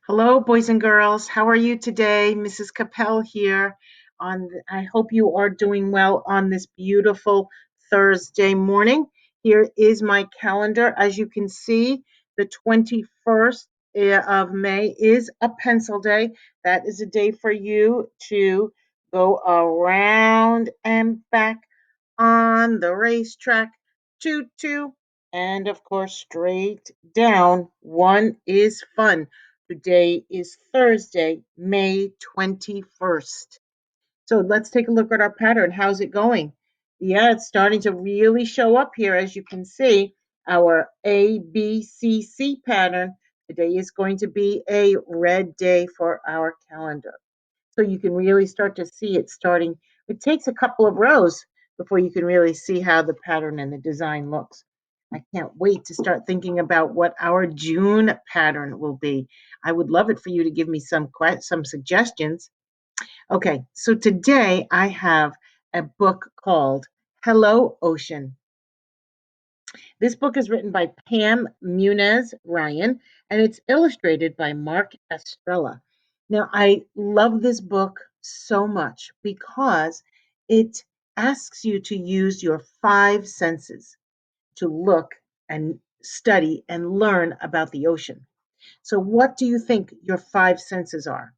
Hello, boys and girls. How are you today? Mrs. Kappel here. I hope you are doing well on this beautiful Thursday morning. Here is my calendar. As you can see, the 21st of May is a pencil day. That is a day for you to go around and back on the racetrack. Choo choo. And of course, straight down. One is fun. Today is Thursday, May 21st. So let's take a look at our pattern. How's it going? Yeah, it's starting to really show up here. As you can see, our ABCC pattern. Today is going to be a red day for our calendar. So you can really start to see it starting. It takes a couple of rows before you can really see how the pattern and the design looks. I can't wait to start thinking about what our June pattern will be. I would love it for you to give me some suggestions. Okay, so today I have a book called Hello Ocean. This book is written by Pam Muniz Ryan and it's illustrated by Mark Estrella. Now, I love this book so much because it asks you to use your five senses to look and study and learn about the ocean. So, what do you think your five senses are?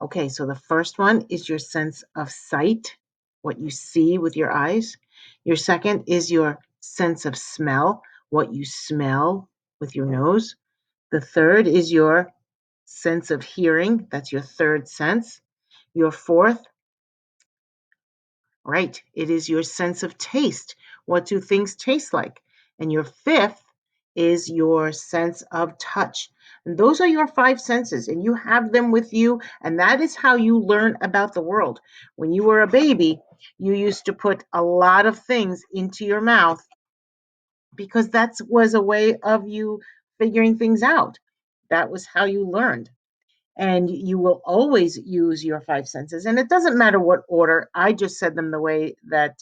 Okay, so the first one is your sense of sight, what you see with your eyes. Your second is your sense of smell, what you smell with your nose. The third is your sense of hearing, that's your third sense. Your fourth, right, it is your sense of taste. What do things taste like? And your fifth is your sense of touch. And those are your five senses, and you have them with you. And that is how you learn about the world. When you were a baby, you used to put a lot of things into your mouth because that was a way of you figuring things out. That was how you learned, and you will always use your five senses. And it doesn't matter what order. I just said them the way that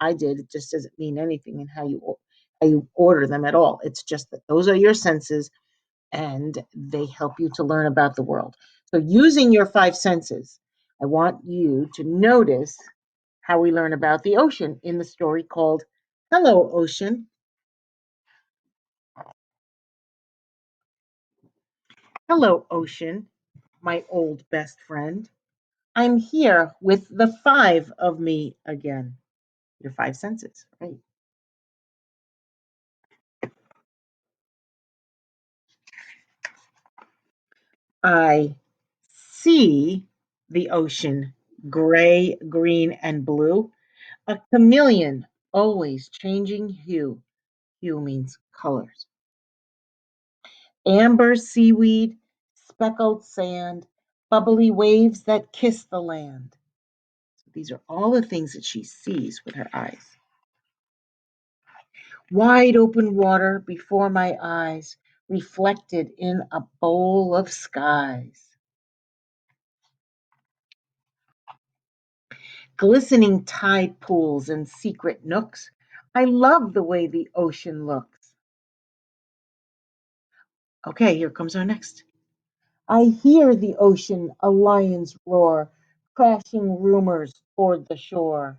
I did. It just doesn't mean anything in how you order them at all. It's just that those are your senses, and they help you to learn about the world. So, using your five senses, I want you to notice how we learn about the ocean in the story called Hello, Ocean. Hello, Ocean, my old best friend. I'm here with the five of me again. Your five senses, right? I see the ocean, gray, green, and blue. A chameleon, always changing hue. Hue means colors. Amber seaweed, speckled sand, bubbly waves that kiss the land. These are all the things that she sees with her eyes. Wide open water before my eyes, reflected in a bowl of skies. Glistening tide pools and secret nooks. I love the way the ocean looks. Okay, here comes our next. I hear the ocean, a lion's roar, crashing rumors toward the shore.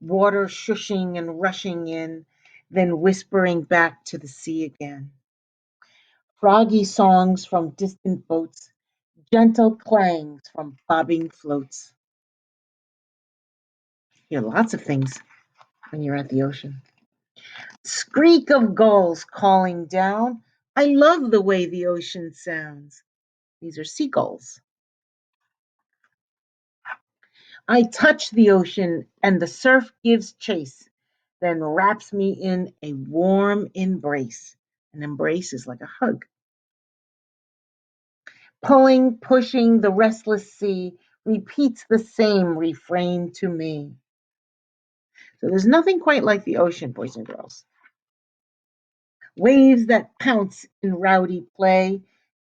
Water shushing and rushing in, then whispering back to the sea again. Froggy songs from distant boats, gentle clangs from bobbing floats. You hear lots of things when you're at the ocean. Skreek of gulls calling down. I love the way the ocean sounds. These are seagulls. I touch the ocean and the surf gives chase, then wraps me in a warm embrace. An embrace is like a hug. Pulling, pushing the restless sea repeats the same refrain to me. So there's nothing quite like the ocean, boys and girls. Waves that pounce in rowdy play,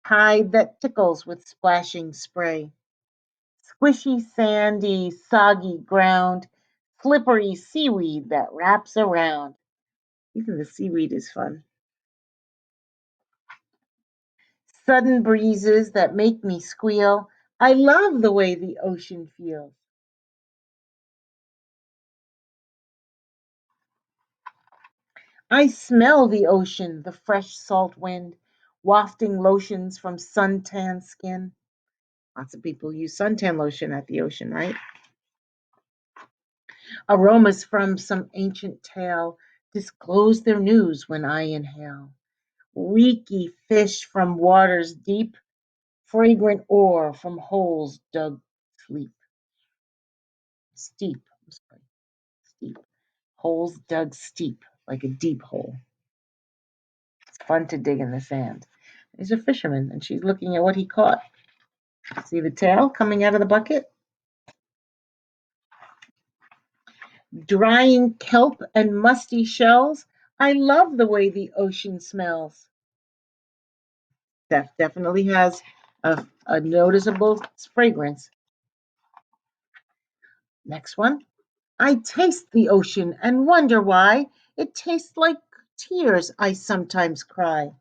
tide that tickles with splashing spray, squishy, sandy, soggy ground, slippery seaweed that wraps around. Even the seaweed is fun. Sudden breezes that make me squeal. I love the way the ocean feels. I smell the ocean, the fresh salt wind, wafting lotions from suntan skin. Lots of people use suntan lotion at the ocean, right? Aromas from some ancient tale disclose their news when I inhale. Reeky fish from waters deep, fragrant ore from holes dug sleep. Steep, I'm sorry, steep. Holes dug steep, like a deep hole. It's fun to dig in the sand. He's a fisherman, and she's looking at what he caught. See the tail coming out of the bucket? Drying kelp and musty shells. I love the way the ocean smells. That definitely has a noticeable fragrance. Next one. I taste the ocean and wonder why it tastes like tears I sometimes cry.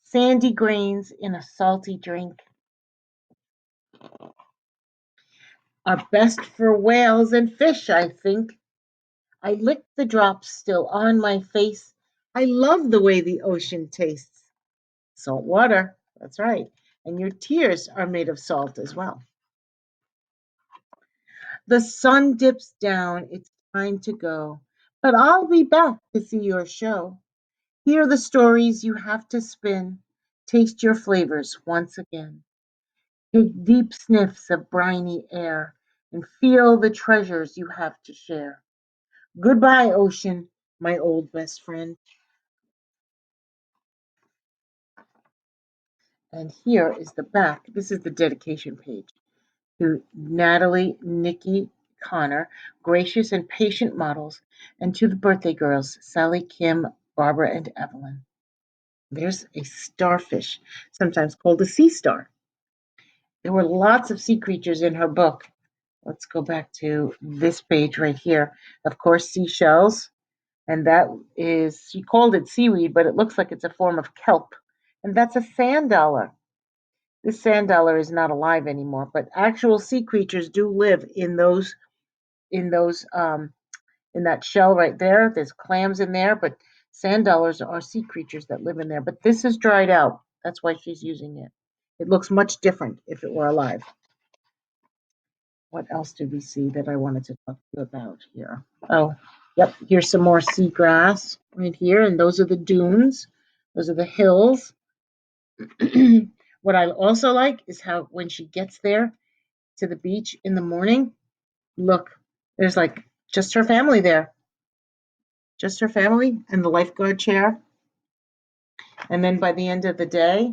Sandy grains in a salty drink are best for whales and fish, I think. I lick the drops still on my face. I love the way the ocean tastes. Salt water, that's right. And your tears are made of salt as well. The sun dips down, it's time to go. But I'll be back to see your show. Hear the stories you have to spin. Taste your flavors once again. Take deep sniffs of briny air and feel the treasures you have to share. Goodbye, ocean, my old best friend. And here is the back. This is the dedication page to Natalie, Nikki, Connor, gracious and patient models, and to the birthday girls, Sally, Kim, Barbara, and Evelyn. There's a starfish, sometimes called a sea star. There were lots of sea creatures in her book. Let's go back to this page right here. Of course, seashells, and that is, she called it seaweed, but it looks like it's a form of kelp. And that's a sand dollar. This sand dollar is not alive anymore, but actual sea creatures do live in those in that shell right there. There's clams in there, but sand dollars are sea creatures that live in there. But this is dried out. That's why she's using it. It looks much different if it were alive. What else did we see that I wanted to talk to you about here? Oh, yep. Here's some more seagrass right here, and those are the dunes. Those are the hills. What I also like is how when she gets there to the beach in the morning, look, there's like just her family there, just her family and the lifeguard chair. And then by the end of the day,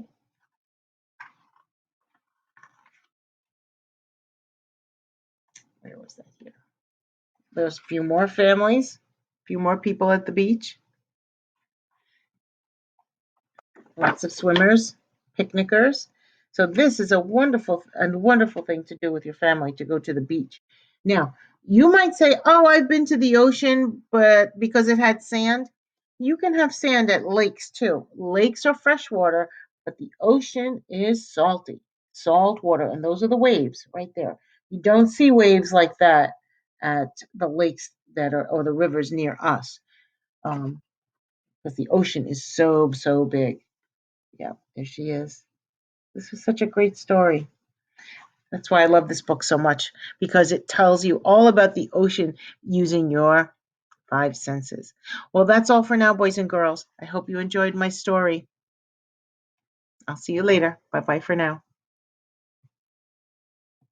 where was that here? There's a few more families, a few more people at the beach, lots of swimmers, picnickers. So this is a wonderful thing to do with your family to go to the beach. Now, you might say, "Oh, I've been to the ocean, but because it had sand." You can have sand at lakes too. Lakes are freshwater, but the ocean is salty, salt water, and those are the waves right there. You don't see waves like that at the lakes that are or the rivers near us, because the ocean is so big. Yeah, there she is. This was such a great story. That's why I love this book so much because it tells you all about the ocean using your five senses. Well, that's all for now, boys and girls. I hope you enjoyed my story. I'll see you later. Bye bye for now.